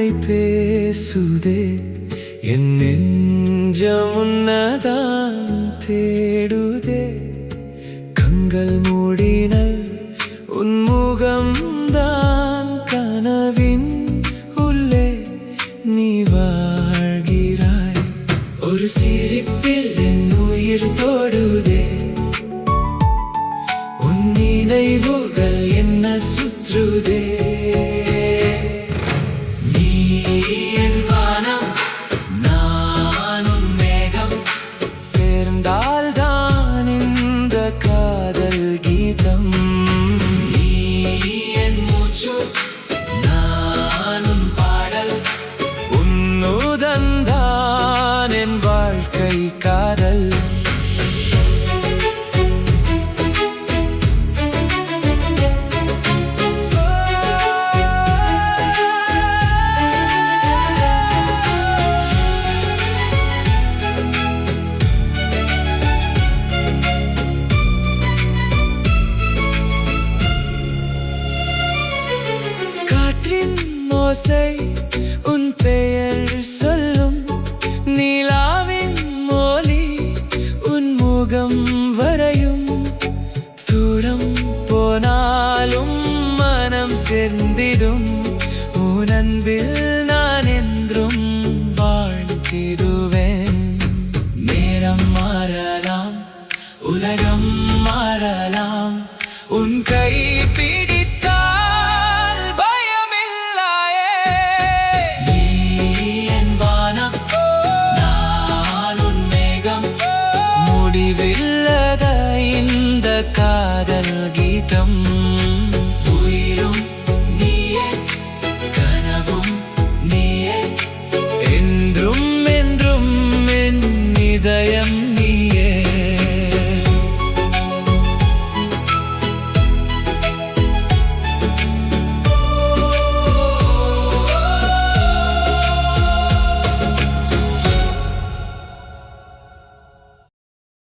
வார்த்தை பேசுதே என் நெஞ்சம் உன்னதான் தேடுதே கண்கள் மூடினல் உன்முகம்தான் கனவின் உள்ளே நீ வாழ்கிறாய் ஒரு சிரிப்பில் என் உயிர் தோடுதே உன் நினைவுகள் என்ன சுற்றுதே நீ என் வானம் நான் உன் மேகம் சேர்ந்தால்தான் இந்த காதல் கீதம் நீ என் மூச்சு நான் உன் பாடல் உன்னுதன்தான் என் வாழ்க்கை காதல் ஓசை உன் பெயர் சொல்லும் நிலாவின் மொழி உன் முகம் வரையும் தூரம் போனாலும் மனம் சேர்ந்திடும் உன் அன்பில் நான் என்றும் வாழ்த்திடுவேன் நேரம் மாறலாம் உலகம் மாறலாம் உன் கை முடிவில்லத இந்த காதல் கீதம்